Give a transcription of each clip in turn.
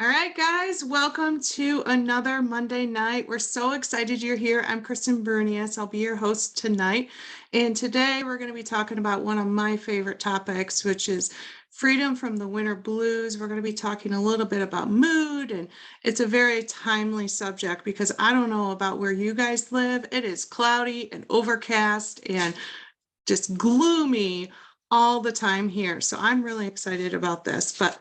All right, guys, welcome to another Monday night. We're so excited you're here. I'm Kristen Brunius. I'll be your host tonight. And today we're going to be talking about one of my favorite topics, which is freedom from the winter blues. We're going to be talking a little bit about mood, and it's a very timely subject because I don't know about where you guys live. It is cloudy and overcast and just gloomy all the time here. So I'm really excited about this. But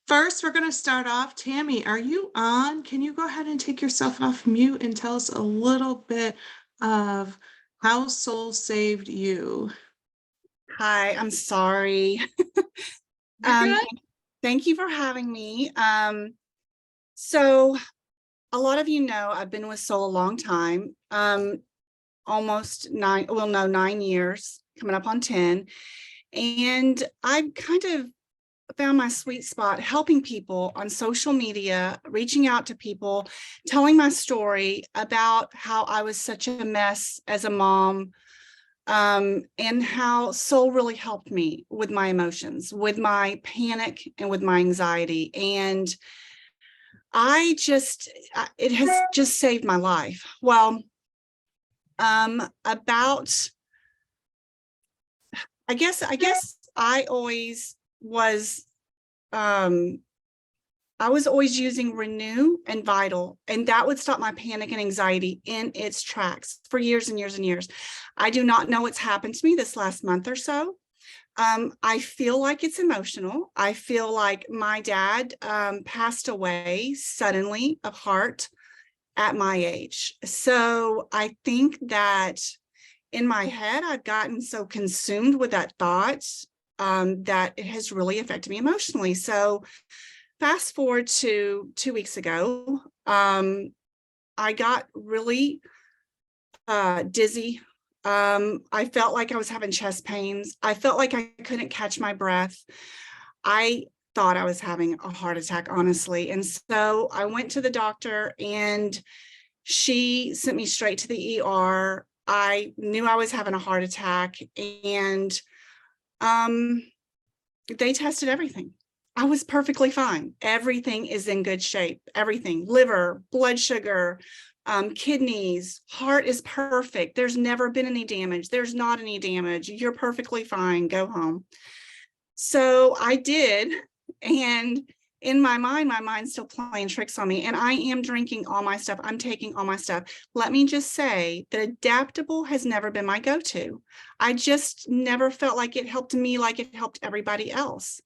first, we're going to start off. Tammy, are you on? Can you go ahead and take yourself off mute and tell us a little bit of how Soul saved you? Hi, I'm sorry. You're good? Thank thank you for having me. So a lot of you know I've been with Soul a long time, almost 9 years, coming up on 10. And I've kind of found my sweet spot helping people on social media, reaching out to people, telling my story about how I was such a mess as a mom, and how Soul really helped me with my emotions, with my panic, and with my anxiety. And it has just saved my life. Well, about, I guess I always was, I was always using Renew and Vital, and that would stop my panic and anxiety in its tracks for years and years and years. I do not know what's happened to me this last month or so. I feel like it's emotional. I feel like my dad passed away suddenly of heart at my age. So I think that in my head, I've gotten so consumed with that thought that it has really affected me emotionally. So fast forward to 2 weeks ago, I got really dizzy. I felt like I was having chest pains. I felt like I couldn't catch my breath. I thought I was having a heart attack, honestly. And so I went to the doctor and she sent me straight to the ER. I knew I was having a heart attack, and they tested everything. I was perfectly fine. Everything is in good shape. Everything, liver, blood sugar, kidneys, heart is perfect. There's never been any damage. There's not any damage. You're perfectly fine. Go home. So I did. And in my mind's still playing tricks on me. And I am drinking all my stuff. I'm taking all my stuff. Let me just say that Adaptable has never been my go-to. I just never felt like it helped me like it helped everybody else.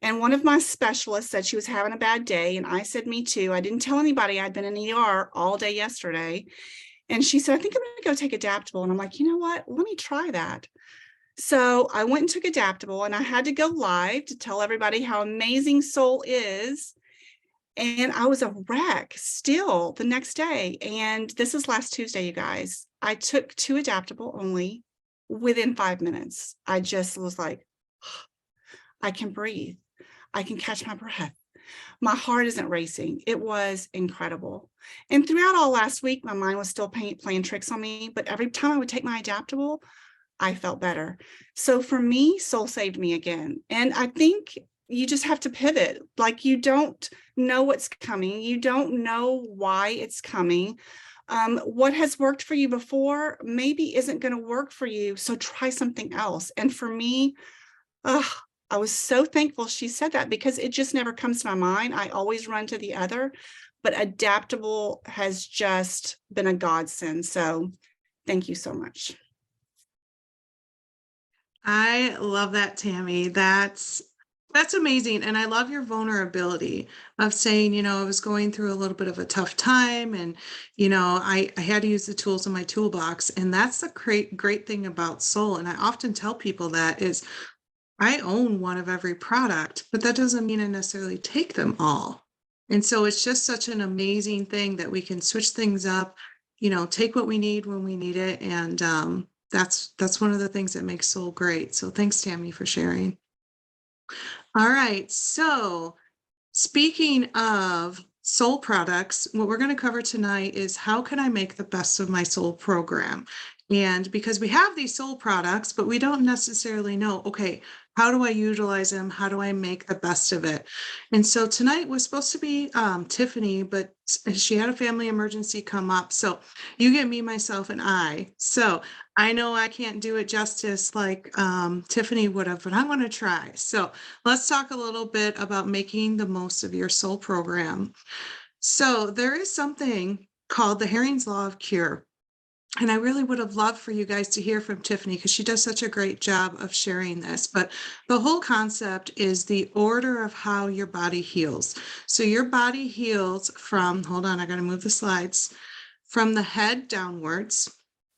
And one of my specialists said she was having a bad day. And I said, me too. I didn't tell anybody I'd been in ER all day yesterday. And she said, I think I'm going to go take Adaptable. And I'm like, you know what? Let me try that. So I went and took Adaptable, and I had to go live to tell everybody how amazing Soul is. And I was a wreck still the next day. And this is last Tuesday, you guys. I took 2 Adaptable only within 5 minutes. I just was like, I can breathe. I can catch my breath. My heart isn't racing. It was incredible. And throughout all last week, my mind was still playing tricks on me. But every time I would take my Adaptable, I felt better. So for me, Soul saved me again. And I think you just have to pivot. Like, you don't know what's coming. You don't know why it's coming. What has worked for you before maybe isn't going to work for you. So try something else. And for me, I was so thankful she said that, because it just never comes to my mind. I always run to the other, but Adaptable has just been a godsend. So thank you so much. I love that, Tammy. That's amazing. And I love your vulnerability of saying, I was going through a little bit of a tough time, and, I had to use the tools in my toolbox. And that's the great thing about Soul. And I often tell people that is I own one of every product, but that doesn't mean I necessarily take them all. And so it's just such an amazing thing that we can switch things up, take what we need when we need it. And that's one of the things that makes Soul great. So thanks, Tammy, for sharing. All right. So speaking of Soul products, what we're going to cover tonight is how can I make the best of my Soul program? And because we have these Soul products, but we don't necessarily know, okay, How do I utilize them? How do I make the best of it? And so tonight was supposed to be Tiffany, but she had a family emergency come up. So you get me, myself, and I. So I know I can't do it justice like Tiffany would have, but I'm going to try. So let's talk a little bit about making the most of your soul program. So there is something called the Herring's Law of Cure. And I really would have loved for you guys to hear from Tiffany because she does such a great job of sharing this. But the whole concept is the order of how your body heals. So your body heals from, hold on, I got to move the slides, from the head downwards.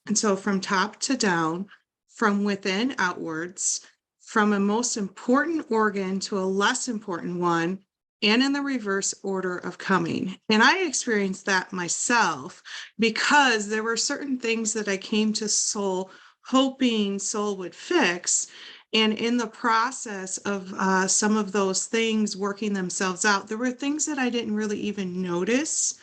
And so from top to down, from within outwards, from a most important organ to a less important one, and in the reverse order of coming. And I experienced that myself because there were certain things that I came to soul hoping soul would fix. And in the process of some of those things working themselves out, there were things that I didn't really even notice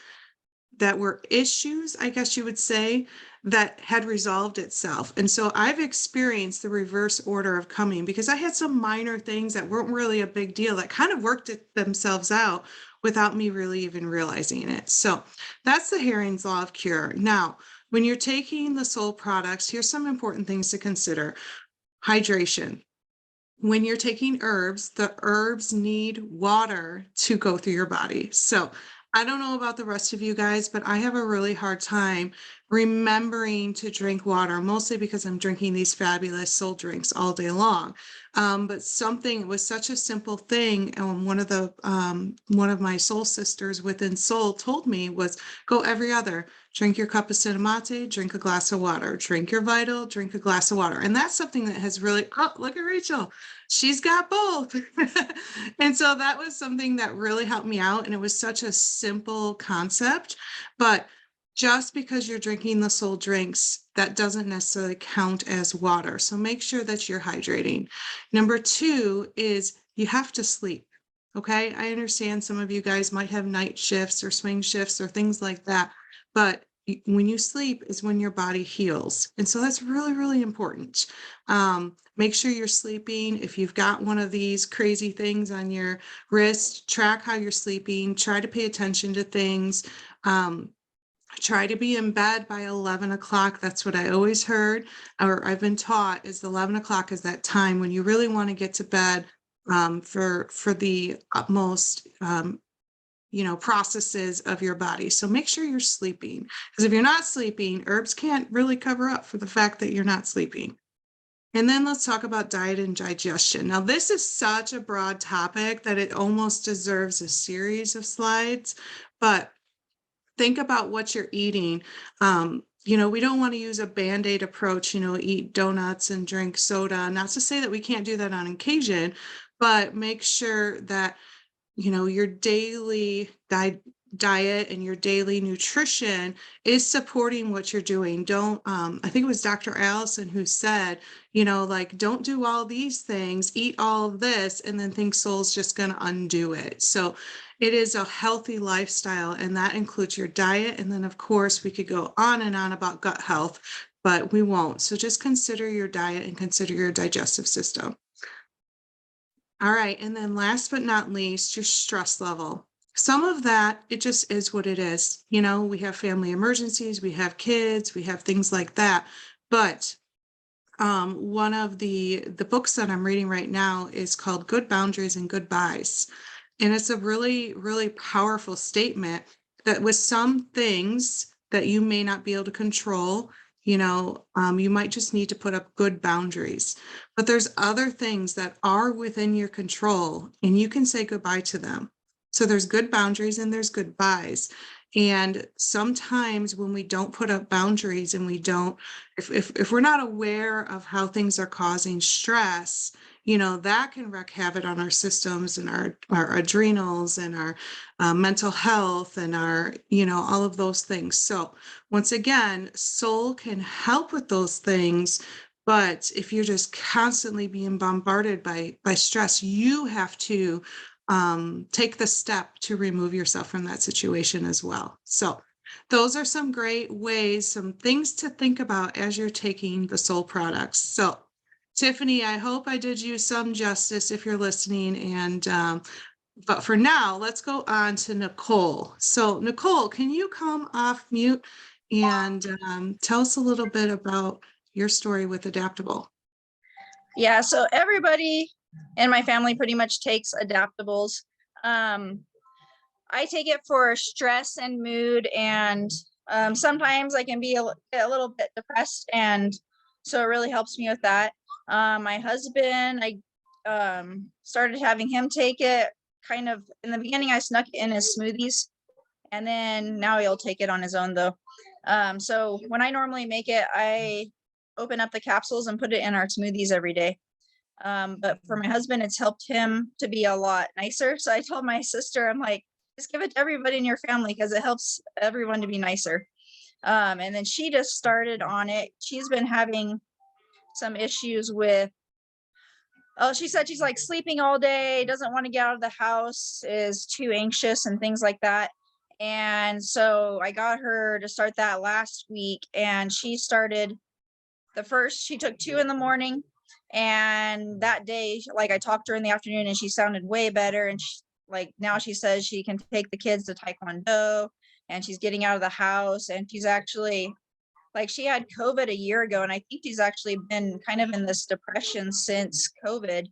that were issues, I guess you would say, that had resolved itself. And so I've experienced the reverse order of coming because I had some minor things that weren't really a big deal that kind of worked themselves out without me really even realizing it. So that's the Herring's Law of Cure. Now, when you're taking the soul products, here's some important things to consider. Hydration. When you're taking herbs, the herbs need water to go through your body. So I don't know about the rest of you guys, but I have a really hard time remembering to drink water, mostly because I'm drinking these fabulous soul drinks all day long. But something was such a simple thing, and one of my soul sisters within soul told me was go every other. Drink your cup of cinnamate, drink a glass of water, drink your vital, drink a glass of water. And that's something that has really, oh, look at Rachel. She's got both. And so that was something that really helped me out. And it was such a simple concept. But just because you're drinking the soul drinks, that doesn't necessarily count as water. So make sure that you're hydrating. Number two is you have to sleep. Okay. I understand some of you guys might have night shifts or swing shifts or things like that. But when you sleep is when your body heals. And so that's really, really important. Make sure you're sleeping. If you've got one of these crazy things on your wrist, track how you're sleeping, try to pay attention to things. Try to be in bed by 11 o'clock. That's what I always heard, or I've been taught is 11 o'clock is that time when you really want to get to bed for the utmost processes of your body. So make sure you're sleeping, because if you're not sleeping, herbs can't really cover up for the fact that you're not sleeping. And then let's talk about diet and digestion. Now, this is such a broad topic that it almost deserves a series of slides, but think about what you're eating. We don't want to use a Band-Aid approach, eat donuts and drink soda. Not to say that we can't do that on occasion, but make sure that your daily diet and your daily nutrition is supporting what you're doing. Don't, I think it was Dr. Allison who said, like, don't do all these things, eat all of this, and then think soul's just going to undo it. So it is a healthy lifestyle, and that includes your diet. And then, of course, we could go on and on about gut health, but we won't. So just consider your diet and consider your digestive system. All right. And then last but not least, your stress level. Some of that, it just is what it is. We have family emergencies, we have kids, we have things like that. But one of the books that I'm reading right now is called Good Boundaries and Goodbyes. And it's a really, really powerful statement that with some things that you may not be able to control, you might just need to put up good boundaries. But there's other things that are within your control and you can say goodbye to them. So there's good boundaries and there's goodbyes. And sometimes when we don't put up boundaries and we don't, if we're not aware of how things are causing stress, that can wreak havoc on our systems and our adrenals and our mental health and our, all of those things. So once again, soul can help with those things. But if you're just constantly being bombarded by stress, you have to take the step to remove yourself from that situation as well. So those are some great ways, some things to think about as you're taking the soul products. So Tiffany, I hope I did you some justice if you're listening. And but for now, let's go on to Nicole. So Nicole, can you come off mute and tell us a little bit about your story with Adaptable? Yeah, so everybody in my family pretty much takes adaptables. Um, I take it for stress and mood, and sometimes I can be a little bit depressed, and so it really helps me with that. My husband, I started having him take it kind of in the beginning. I snuck it in his smoothies, and then now he'll take it on his own though. So when I normally make it, I open up the capsules and put it in our smoothies every day. But for my husband, it's helped him to be a lot nicer. So I told my sister, I'm like, just give it to everybody in your family because it helps everyone to be nicer. And then she just started on it. She's been having some issues with, oh, she said she's like sleeping all day, doesn't want to get out of the house, is too anxious and things like that. And so I got her to start that last week, and she started she took 2 in the morning, and that day, like, I talked to her in the afternoon and she sounded way better. And like now she says she can take the kids to taekwondo, and she's getting out of the house, and she's actually, like, she had COVID a year ago, and I think she's actually been kind of in this depression since COVID.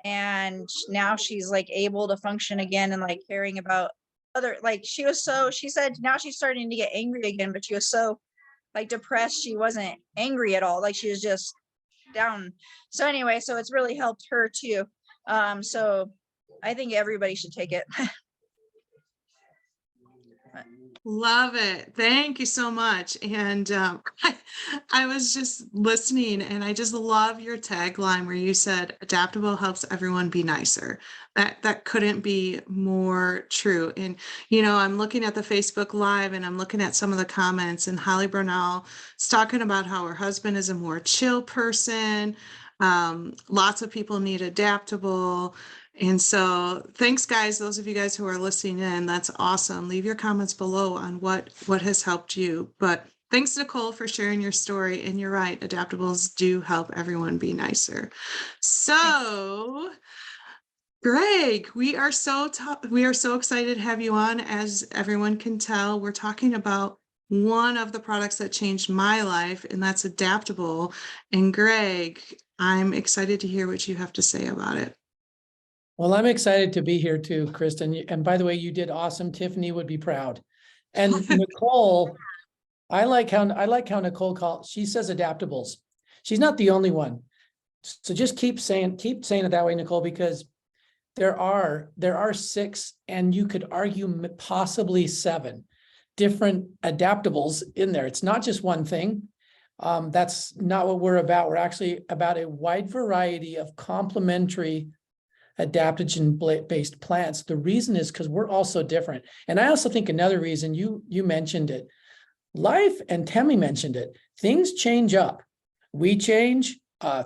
And now she's like able to function again and like caring about other, like, she said now she's starting to get angry again, but she was so like depressed, she wasn't angry at all, like she was just down. So anyway, so it's really helped her too. So I think everybody should take it. Love it. Thank you so much. And I was just listening and I just love your tagline where you said adaptable helps everyone be nicer. That couldn't be more true. And I'm looking at the Facebook Live and I'm looking at some of the comments, and Holly Brunel is talking about how her husband is a more chill person. Lots of people need adaptable. And so thanks, guys, those of you guys who are listening in. That's awesome. Leave your comments below on what has helped you. But thanks, Nicole, for sharing your story. And you're right, adaptables do help everyone be nicer. So Greg, we are so excited to have you on. As everyone can tell, we're talking about one of the products that changed my life, and that's Adaptable. And Greg, I'm excited to hear what you have to say about it. Well, I'm excited to be here too, Kristen. And by the way, you did awesome. Tiffany would be proud. And Nicole, I like how Nicole she says adaptables. She's not the only one. So just keep saying it that way, Nicole, because there are 6, and you could argue possibly 7 different adaptables in there. It's not just one thing. That's not what we're about. We're actually about a wide variety of complementary adaptogen-based plants. The reason is because we're all so different. And I also think another reason, you mentioned it, life, and Temi mentioned it, things change up. We change,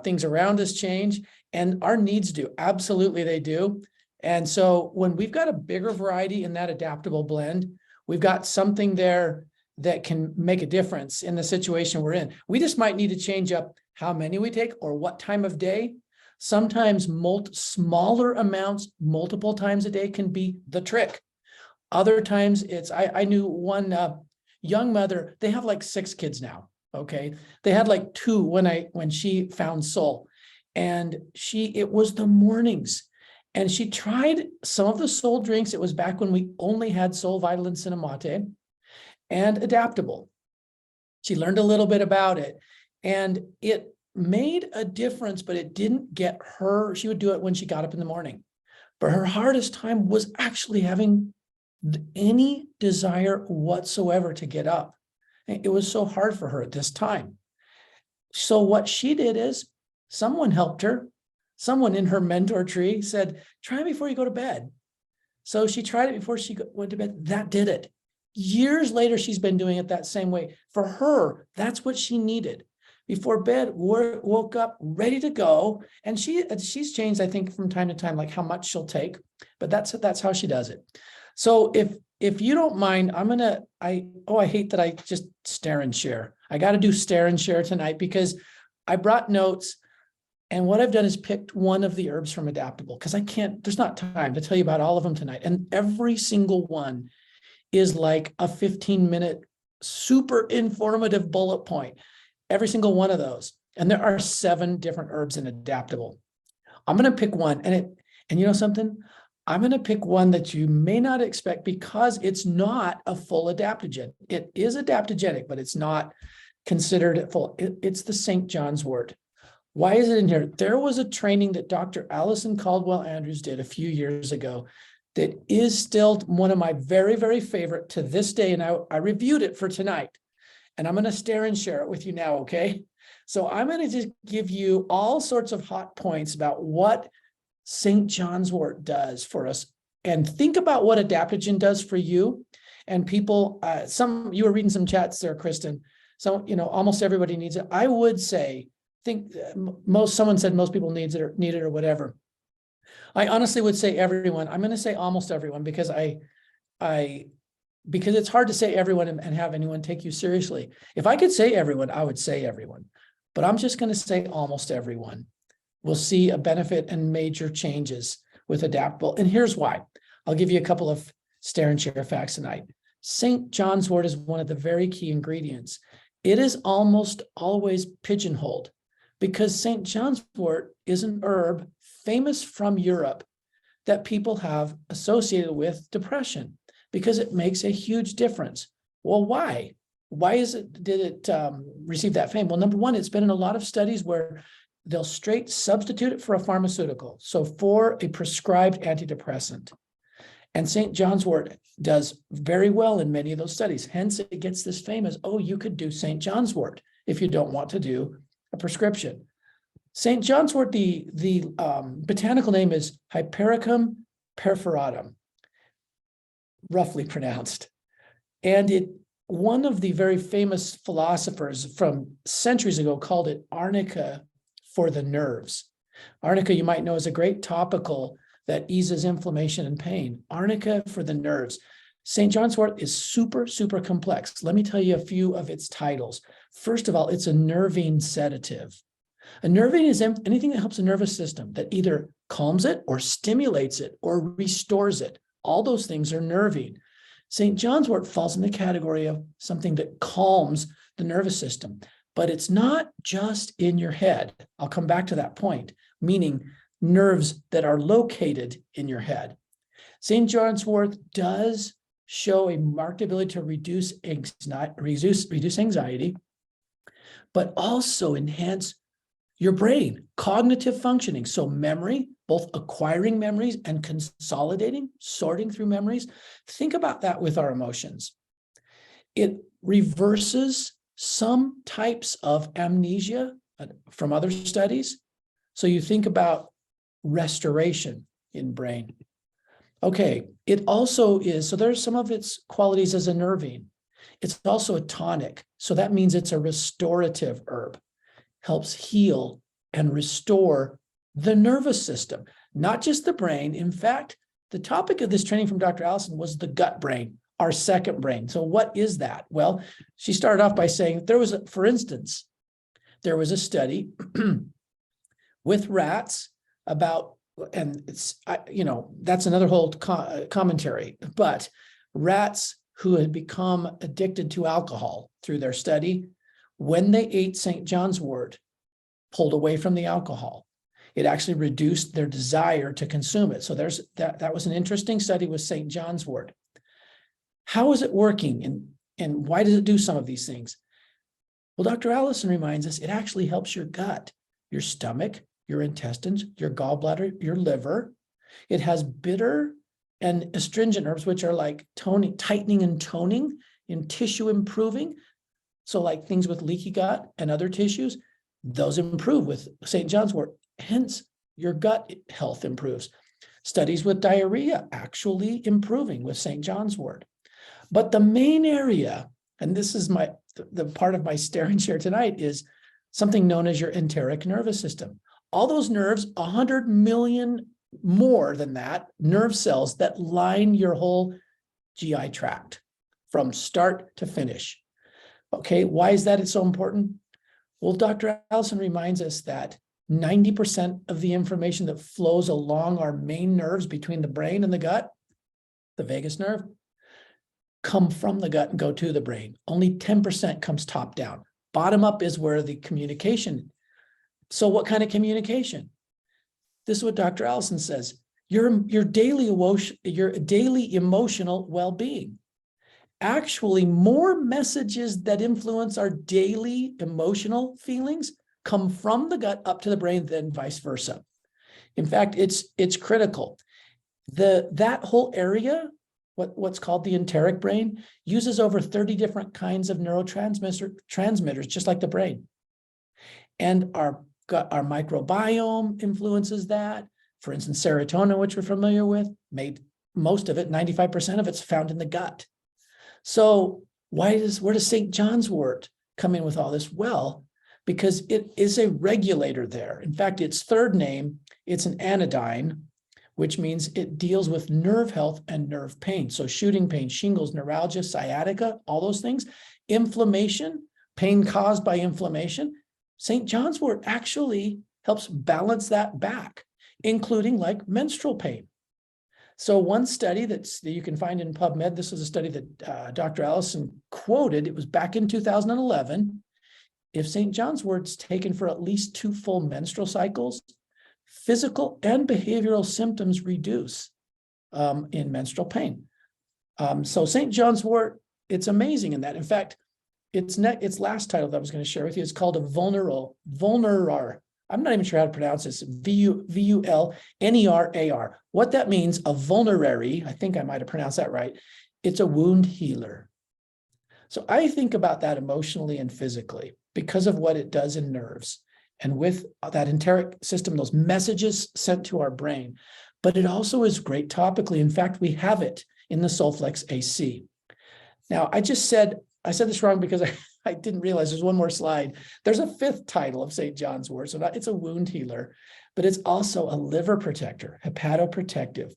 things around us change, and our needs do. Absolutely, they do. And so when we've got a bigger variety in that adaptable blend, we've got something there that can make a difference in the situation we're in. We just might need to change up how many we take or what time of day. Sometimes smaller amounts, multiple times a day can be the trick. Other times I knew one young mother, they have like 6 kids now. Okay. They had like 2 when she found Soul, and it was the mornings, and she tried some of the Soul drinks. It was back when we only had Soul, Vital, and Cinnamate, and Adaptable. She learned a little bit about it, and it made a difference, but it didn't get her. She would do it when she got up in the morning, but her hardest time was actually having any desire whatsoever to get up. It was so hard for her at this time. So what she did is someone helped her. Someone in her mentor tree said, try it before you go to bed. So she tried it before she went to bed. That did it. Years later, she's been doing it that same way. For her, that's what she needed. Before bed, woke up ready to go. And she's changed, I think, from time to time, like how much she'll take, but that's how she does it. So if you don't mind, I hate that I just stare and share. I got to do stare and share tonight because I brought notes. And what I've done is picked one of the herbs from Adaptable because there's not time to tell you about all of them tonight. And every single one is like a 15-minute, super informative bullet point. Every single one of those. And there are 7 different herbs in Adaptable. I'm going to pick one, and you know something? I'm going to pick one that you may not expect because it's not a full adaptogen. It is adaptogenic, but it's not considered full. It's the St. John's wort. Why is it in here? There was a training that Dr. Allison Caldwell Andrews did a few years ago that is still one of my very, very favorite to this day. And I reviewed it for tonight. And I'm going to stare and share it with you now, okay? So I'm going to just give you all sorts of hot points about what St. John's wort does for us. And think about what adaptogen does for you. And people, you were reading some chats there, Kristen. So, almost everybody needs it. I would say, someone said most people need it or whatever. I honestly would say everyone. I'm going to say almost everyone because because it's hard to say everyone and have anyone take you seriously. If I could say everyone, I would say everyone, but I'm just going to say almost everyone will see a benefit and major changes with Adaptable. And here's why. I'll give you a couple of stare and share facts tonight. St. John's wort is one of the very key ingredients. It is almost always pigeonholed because St. John's wort is an herb famous from Europe that people have associated with depression because it makes a huge difference. Well, why? Why did it receive that fame? Well, number one, it's been in a lot of studies where they'll straight substitute it for a pharmaceutical. So for a prescribed antidepressant. And St. John's wort does very well in many of those studies. Hence, it gets this fame as, oh, you could do St. John's wort if you don't want to do a prescription. St. John's wort, the botanical name is Hypericum perforatum, roughly pronounced. And one of the very famous philosophers from centuries ago called it arnica for the nerves. Arnica, you might know, is a great topical that eases inflammation and pain. Arnica for the nerves. St. John's wort is super, super complex. Let me tell you a few of its titles. First of all, it's a nervine sedative. A nervine is anything that helps the nervous system that either calms it or stimulates it or restores it. All those things are nervine. St. John's wort falls in the category of something that calms the nervous system, but it's not just in your head. I'll come back to that point, meaning nerves that are located in your head. St. John's wort does show a marked ability to reduce anxiety, but also enhance your brain, cognitive functioning. So memory, both acquiring memories and consolidating, sorting through memories. Think about that with our emotions. It reverses some types of amnesia from other studies. So you think about restoration in brain. Okay, it also is, so there's some of its qualities as a nervine. It's also a tonic. So that means it's a restorative herb. Helps heal and restore the nervous system, not just the brain. In fact, the topic of this training from Dr. Allison was the gut brain, our second brain. So what is that? Well, she started off by saying for instance, there was a study with rats about, and that's another whole commentary, but rats who had become addicted to alcohol through their study, when they ate St. John's wort, pulled away from the alcohol. It actually reduced their desire to consume it. So that was an interesting study with St. John's wort. How is it working and why does it do some of these things? Well, Dr. Allison reminds us it actually helps your gut, your stomach, your intestines, your gallbladder, your liver. It has bitter and astringent herbs, which are like tightening and toning in tissue improving. So like things with leaky gut and other tissues, those improve with St. John's wort. Hence, your gut health improves. Studies with diarrhea actually improving with St. John's wort. But the main area, and this is the part of my stare and share tonight, is something known as your enteric nervous system. All those nerves, 100 million more than that, nerve cells that line your whole GI tract from start to finish. Okay, why is that so important? Well, Dr. Allison reminds us that 90% of the information that flows along our main nerves between the brain and the gut, the vagus nerve, come from the gut and go to the brain. Only 10% comes top down. Bottom up is where the communication. So what kind of communication? This is what Dr. Allison says. Your daily emotional well-being. Actually, more messages that influence our daily emotional feelings come from the gut up to the brain than vice versa. In fact, it's critical. That whole area, what's called the enteric brain, uses over 30 different kinds of neurotransmitters, just like the brain. And our microbiome influences that. For instance, serotonin, which we're familiar with, most of it, 95% of it's found in the gut. So where does St. John's wort come in with all this? Well, because it is a regulator there. In fact, its third name, it's an anodyne, which means it deals with nerve health and nerve pain. So shooting pain, shingles, neuralgia, sciatica, all those things, inflammation, pain caused by inflammation. St. John's wort actually helps balance that back, including like menstrual pain. So one study that you can find in PubMed, this was a study that Dr. Allison quoted, it was back in 2011. If St. John's wort's taken for at least 2 full menstrual cycles, physical and behavioral symptoms reduce in menstrual pain. So St. John's wort, it's amazing in that. In fact, its last title that I was going to share with you is called a vulnerar. I'm not even sure how to pronounce this. vulnerar. What that means, a vulnerary, I think I might have pronounced that right. It's a wound healer. So I think about that emotionally and physically because of what it does in nerves and with that enteric system, those messages sent to our brain. But it also is great topically. In fact, we have it in the Solflex AC. Now, I said this wrong because I didn't realize there's one more slide. There's a 5th title of St. John's wort. So it's a wound healer, but it's also a liver protector, hepatoprotective.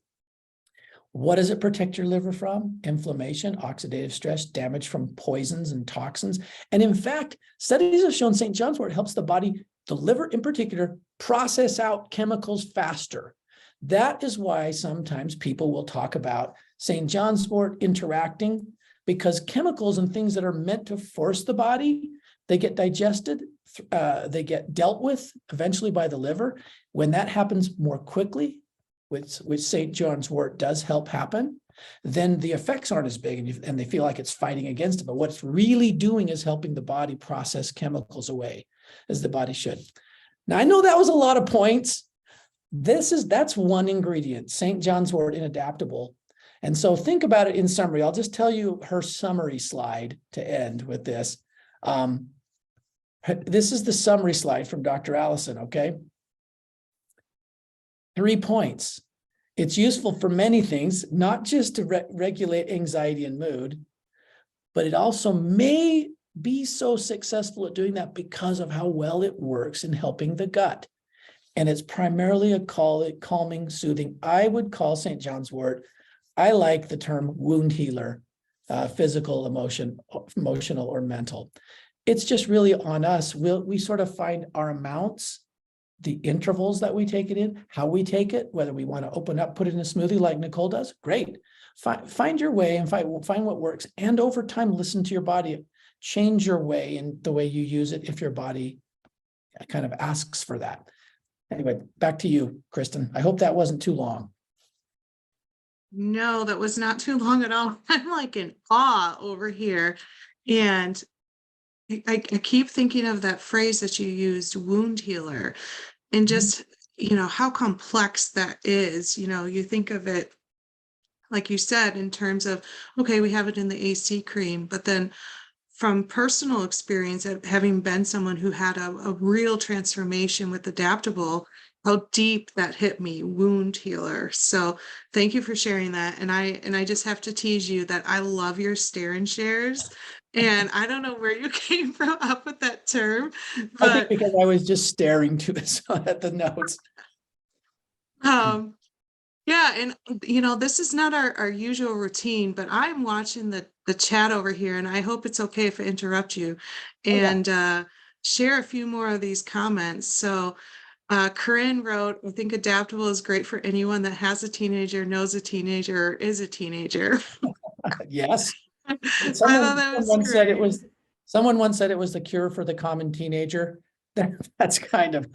What does it protect your liver from? Inflammation, oxidative stress, damage from poisons and toxins. And in fact, studies have shown St. John's wort helps the body, the liver in particular, process out chemicals faster. That is why sometimes people will talk about St. John's wort interacting, because chemicals and things that are meant to force the body, they get digested, they get dealt with eventually by the liver. When that happens more quickly, which St. John's wort does help happen, then the effects aren't as big and they feel like it's fighting against it. But what it's really doing is helping the body process chemicals away as the body should. Now, I know that was a lot of points. That's one ingredient, St. John's wort in Adaptable. And so think about it in summary. I'll just tell you her summary slide to end with this. This is the summary slide from Dr. Allison, okay? 3 points. It's useful for many things, not just to regulate anxiety and mood, but it also may be so successful at doing that because of how well it works in helping the gut. And it's primarily a calming, soothing. I would call St. John's wort, I like the term wound healer, physical, emotional, or mental. It's just really on us. We sort of find our amounts, the intervals that we take it in, how we take it, whether we want to open up, put it in a smoothie like Nicole does, great. Find your way and find what works. And over time, listen to your body, change your way in the way you use it if your body kind of asks for that. Anyway, back to you, Kristen. I hope that wasn't too long. No, that was not too long at all. I'm like in awe over here. And I keep thinking of that phrase that you used, wound healer, and just, how complex that is. You think of it, like you said, in terms of, okay, we have it in the AC cream, but then from personal experience of having been someone who had a real transformation with Adaptable, how deep that hit me, wound healer. So thank you for sharing that. And I just have to tease you that I love your stare and shares. And I don't know where you came from up with that term, I think but because I was just staring to this at the notes. yeah, and this is not our usual routine, but I'm watching the chat over here, and I hope it's okay if I interrupt you and share a few more of these comments. So Corinne wrote, I think Adaptable is great for anyone that has a teenager, knows a teenager, or is a teenager. Yes. I thought Someone, that was someone said it great. was, someone once said it was the cure for the common teenager. That's kind of,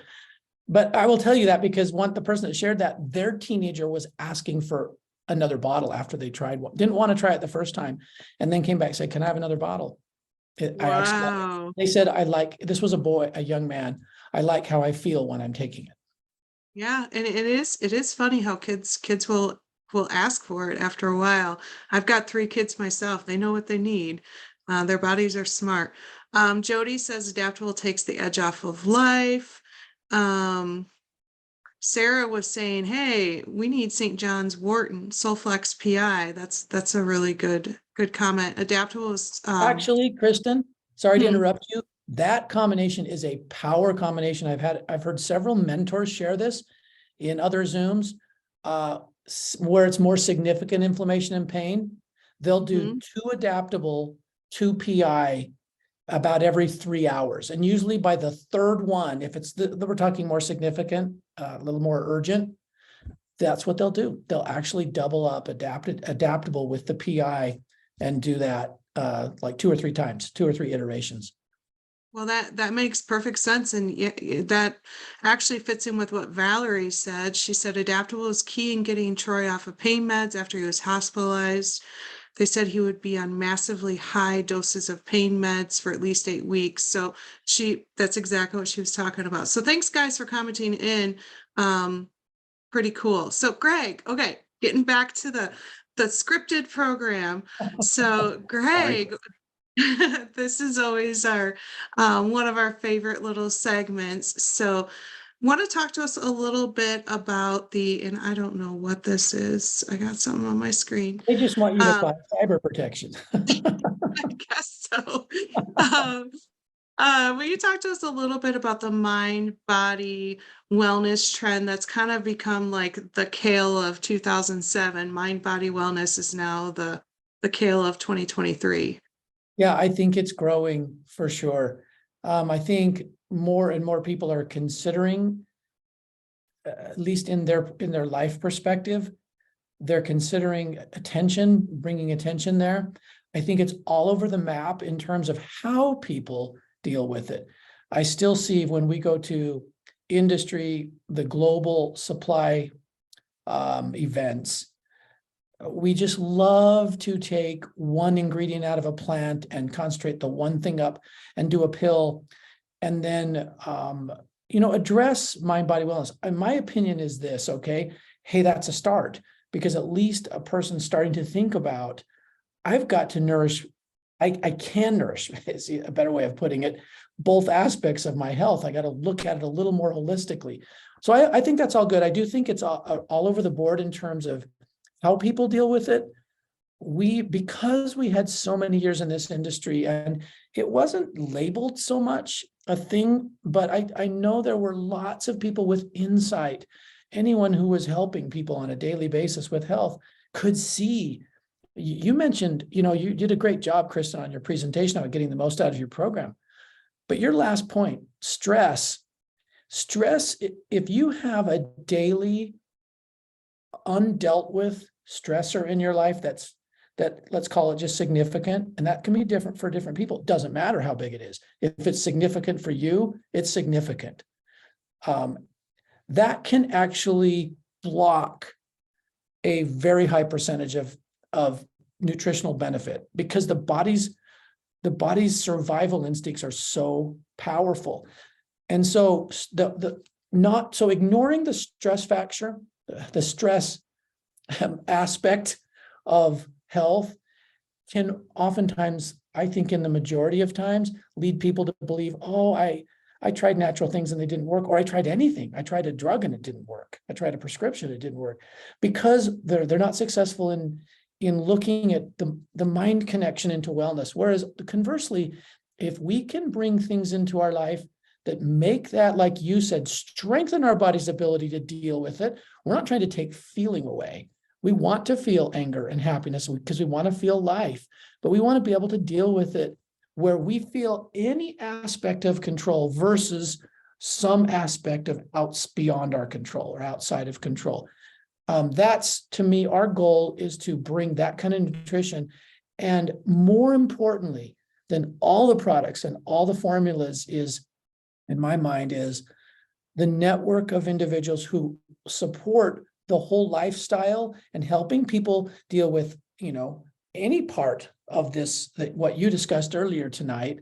but I will tell you that because the person that shared that, their teenager was asking for another bottle after they tried one, didn't want to try it the first time, and then came back and said, "Can I have another bottle?" Wow. They said, this was a boy, a young man. I like how I feel when I'm taking it. Yeah, and it is funny how kids will ask for it after a while. I've got 3 kids myself. They know what they need. Their bodies are smart. Jody says Adaptable takes the edge off of life. Um, Sarah was saying, "Hey, we need St. John's Wharton Solflex PI." That's a really good comment. Adaptable is Actually, Kristen, sorry to Hmm. interrupt you. That combination is a power combination. I've heard several mentors share this in other Zooms, where it's more significant inflammation and pain. They'll do Mhm. 2 Adaptable, 2 PI about every 3 hours. And usually by the third one, if we're talking more significant, a little more urgent, that's what they'll do. They'll actually double up Adaptable with the PI and do that like 2 or 3 times, 2 or 3 iterations. Well, that makes perfect sense, and that actually fits in with what Valerie said. She said Adaptable is key in getting Troy off of pain meds after he was hospitalized. They said he would be on massively high doses of pain meds for at least 8 weeks. So that's exactly what she was talking about. So thanks guys for commenting in. Pretty cool. So Greg, okay, getting back to the scripted program. So Sorry. Greg, this is always our one of our favorite little segments. So, want to talk to us a little bit about and I don't know what this is. I got something on my screen. They just want you to buy Um, cyber protection. I guess so. Um, will you talk to us a little bit about the mind body wellness trend that's kind of become like the Kale of 2007? Mind body wellness is now the Kale of 2023. Yeah, I think it's growing for sure. I think more and more people are considering, at least in their life perspective, they're considering bringing attention there. I think it's all over the map in terms of how people deal with it. I still see when we go to industry, the global supply events, we just love to take one ingredient out of a plant and concentrate the one thing up and do a pill, and then address mind body wellness. And my opinion is this, okay? Hey, that's a start, because at least a person's starting to think about, I've got to nourish, I can nourish, is a better way of putting it, both aspects of my health. I got to look at it a little more holistically. So I think that's all good. I do think it's all over the board in terms of how people deal with it. Because we had so many years in this industry and it wasn't labeled so much a thing, but I know there were lots of people with insight. Anyone who was helping people on a daily basis with health could see. You mentioned, you did a great job, Kristen, on your presentation about getting the most out of your program. But your last point, stress, if you have a daily undealt with stressor in your life that let's call it just significant, and that can be different for different people. It doesn't matter how big it is. If it's significant for you, it's significant. That can actually block a very high percentage of nutritional benefit, because the body's survival instincts are so powerful. And so ignoring the stress factor, the stress aspect of health can oftentimes, I think in the majority of times, lead people to believe, oh, I tried natural things and they didn't work, or I tried anything. I tried a drug and it didn't work. I tried a prescription, it didn't work, because they're not successful in looking at the mind connection into wellness. Whereas conversely, if we can bring things into our life that make that, like you said, strengthen our body's ability to deal with it. We're not trying to take feeling away. We want to feel anger and happiness because we want to feel life, but we want to be able to deal with it where we feel any aspect of control versus some aspect of beyond our control or outside of control. That's, to me, our goal is to bring that kind of nutrition. And more importantly than all the products and all the formulas is, in my mind, is the network of individuals who support the whole lifestyle and helping people deal with, any part of this, that what you discussed earlier tonight,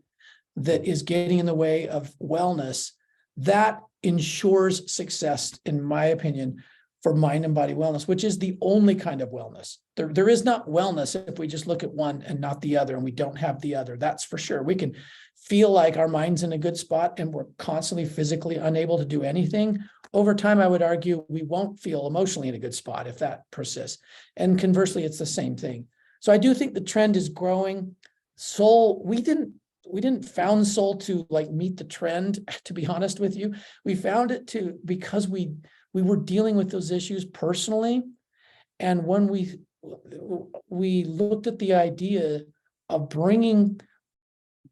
that is getting in the way of wellness. That ensures success, in my opinion, for mind and body wellness, which is the only kind of wellness. There is not wellness if we just look at one and not the other, and we don't have the other. That's for sure. We can feel like our mind's in a good spot and we're constantly physically unable to do anything. Over time, I would argue we won't feel emotionally in a good spot if that persists. And conversely, it's the same thing. So I do think the trend is growing. Soul, we didn't found Soul to like meet the trend, to be honest with you. We found it because we were dealing with those issues personally. And when we looked at the idea of bringing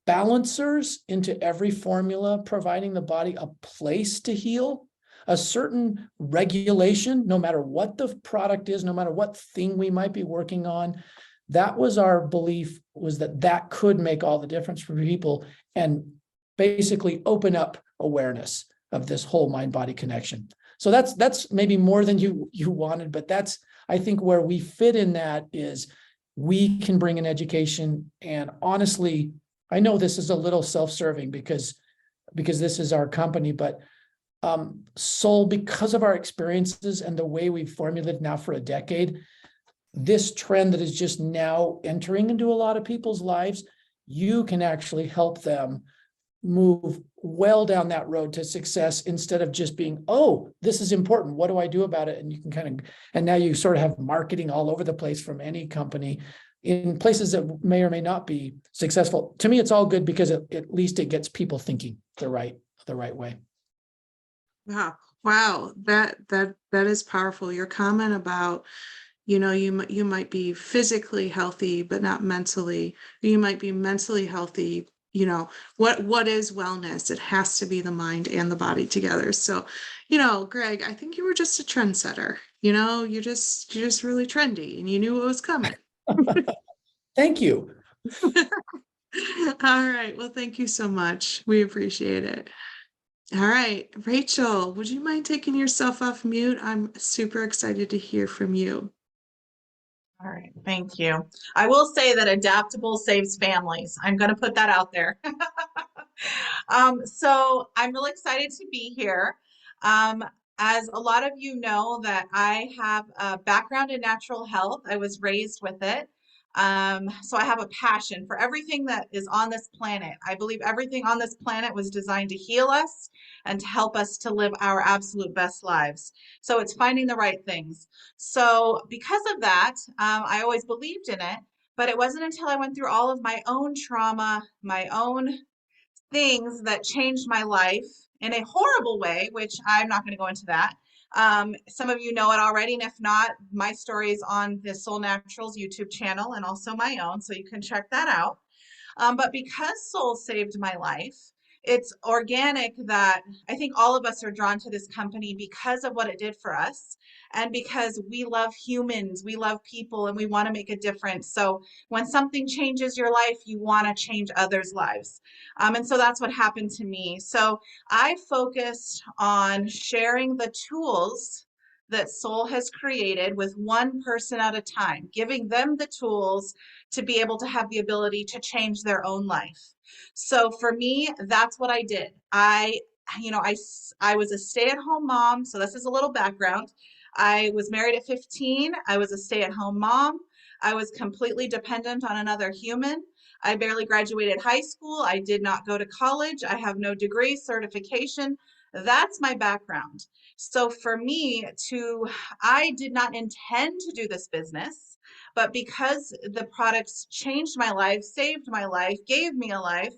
balancers into every formula, providing the body a place to heal, a certain regulation, no matter what the product is, no matter what thing we might be working on, that was our belief, was that could make all the difference for people and basically open up awareness of this whole mind-body connection. So that's maybe more than you wanted, but that's, I think, where we fit in. That is, we can bring an education. And honestly, I know this is a little self-serving because this is our company, but Soul, because of our experiences and the way we've formulated now for a decade, this trend that is just now entering into a lot of people's lives, you can actually help them move well down that road to success, instead of just being, oh, this is important, what do I do about it? And you can and now you sort of have marketing all over the place from any company in places that may or may not be successful. To me, it's all good because at least it gets people thinking the right way. Wow. That is powerful. Your comment about, you might be physically healthy, but not mentally. You might be mentally healthy. What is wellness? It has to be the mind and the body together. So, Greg, I think you were just a trendsetter. You're just really trendy, and you knew what was coming. Thank you. All right. Well, thank you so much. We appreciate it. All right, Rachel, would you mind taking yourself off mute? I'm super excited to hear from you. All right, thank you. I will say that Adaptable saves families. I'm going to put that out there. So I'm really excited to be here. As a lot of you know, that I have a background in natural health. I was raised with it. So I have a passion for everything that is on this planet. I believe everything on this planet was designed to heal us and to help us to live our absolute best lives. So it's finding the right things. So because of that, I always believed in it, but it wasn't until I went through all of my own trauma, my own things that changed my life in a horrible way, which I'm not going to go into that. Some of you know it already, and if not, my story is on the Soul Naturals YouTube channel and also my own, so you can check that out. But because Soul saved my life, it's organic that I think all of us are drawn to this company because of what it did for us, and because we love humans, we love people, and we want to make a difference. So when something changes your life, you want to change others' lives. And so that's what happened to me. So I focused on sharing the tools that Soul has created with one person at a time, giving them the tools to be able to have the ability to change their own life. So for me, that's what I did. I was a stay-at-home mom. So this is a little background. I was married at 15. I was a stay-at-home mom. I was completely dependent on another human. I barely graduated high school. I did not go to college. I have no degree, certification. That's my background. So for me I did not intend to do this business, but because the products changed my life, saved my life, gave me a life,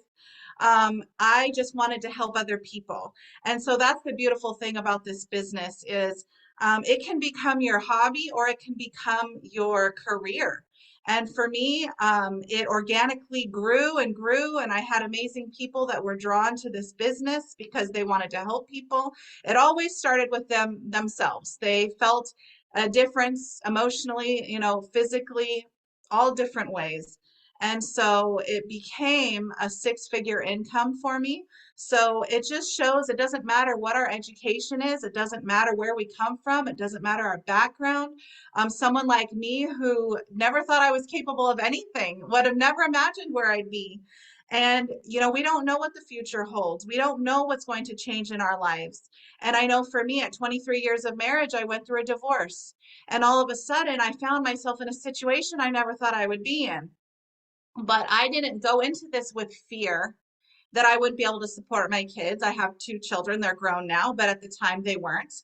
I just wanted to help other people. And so that's the beautiful thing about this business is It can become your hobby or it can become your career. And for me, it organically grew and grew, and I had amazing people that were drawn to this business because they wanted to help people. It always started with them themselves. They felt a difference emotionally, physically, all different ways. And so it became a six-figure income for me. So it just shows it doesn't matter what our education is, it doesn't matter where we come from, it doesn't matter our background. Someone like me who never thought I was capable of anything, would have never imagined where I'd be. And, we don't know what the future holds. We don't know what's going to change in our lives. And I know for me, at 23 years of marriage, I went through a divorce. And all of a sudden, I found myself in a situation I never thought I would be in. But I didn't go into this with fear that I wouldn't be able to support my kids. I have two children, they're grown now, but at the time they weren't.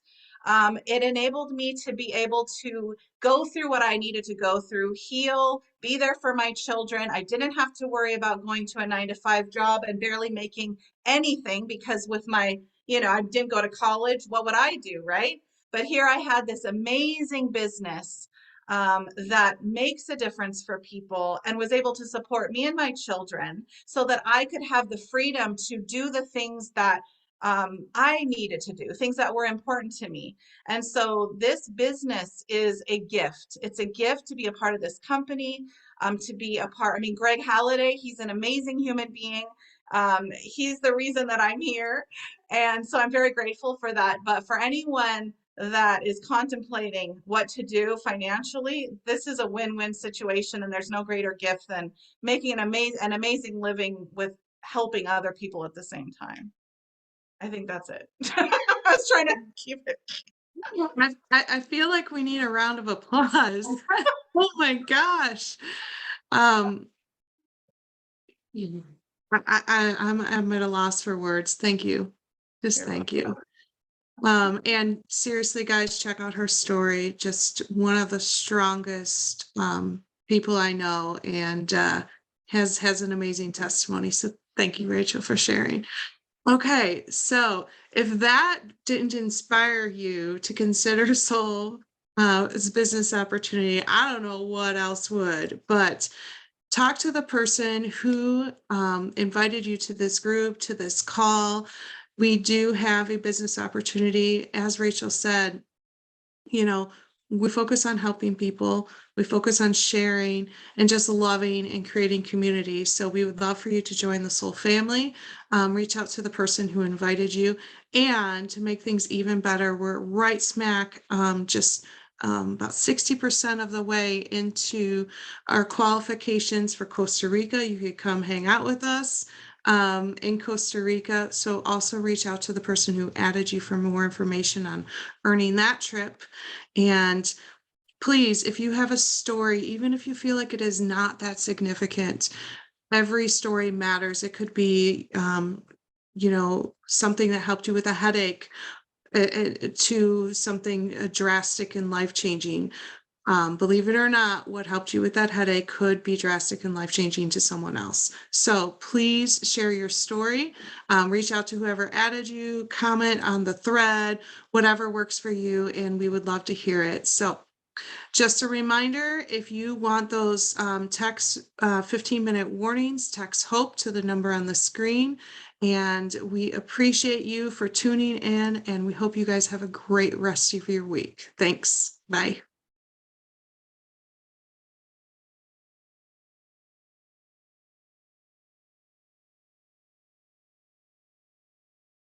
It enabled me to be able to go through what I needed to go through, heal, be there for my children. I didn't have to worry about going to a 9-to-5 job and barely making anything because with my, I didn't go to college. What would I do, right? But here I had this amazing business that makes a difference for people and was able to support me and my children so that I could have the freedom to do the things that I needed to do, things that were important to me. And so this business is a gift. It's a gift to be a part of this company, to be a part. I mean, Greg Halliday, he's an amazing human being. He's the reason that I'm here. And so I'm very grateful for that. But for anyone that is contemplating what to do financially, this is a win-win situation, and there's no greater gift than making an amazing living with helping other people at the same time. I think that's it. I was trying to keep it. I feel like we need a round of applause. Oh my gosh. I'm at a loss for words. Thank you. Just thank you. And seriously, guys, check out her story. Just one of the strongest people I know, and has an amazing testimony. So thank you, Rachel, for sharing. Okay, so if that didn't inspire you to consider Soul as a business opportunity, I don't know what else would, but talk to the person who invited you to this group, to this call. We do have a business opportunity. As Rachel said, we focus on helping people, we focus on sharing and just loving and creating community. So we would love for you to join the Soul family. Reach out to the person who invited you. And to make things even better, we're right smack just about 60% of the way into our qualifications for Costa Rica. You could come hang out with us in Costa Rica. So also reach out to the person who added you for more information on earning that trip. And please, if you have a story, even if you feel like it is not that significant, every story matters. It could be, something that helped you with a headache, to something drastic and life-changing. Believe it or not, what helped you with that headache could be drastic and life-changing to someone else. So please share your story. Reach out to whoever added you, comment on the thread, whatever works for you, and we would love to hear it. So just a reminder, if you want those text 15-minute warnings, text HOPE to the number on the screen. And we appreciate you for tuning in, and we hope you guys have a great rest of your week. Thanks. Bye.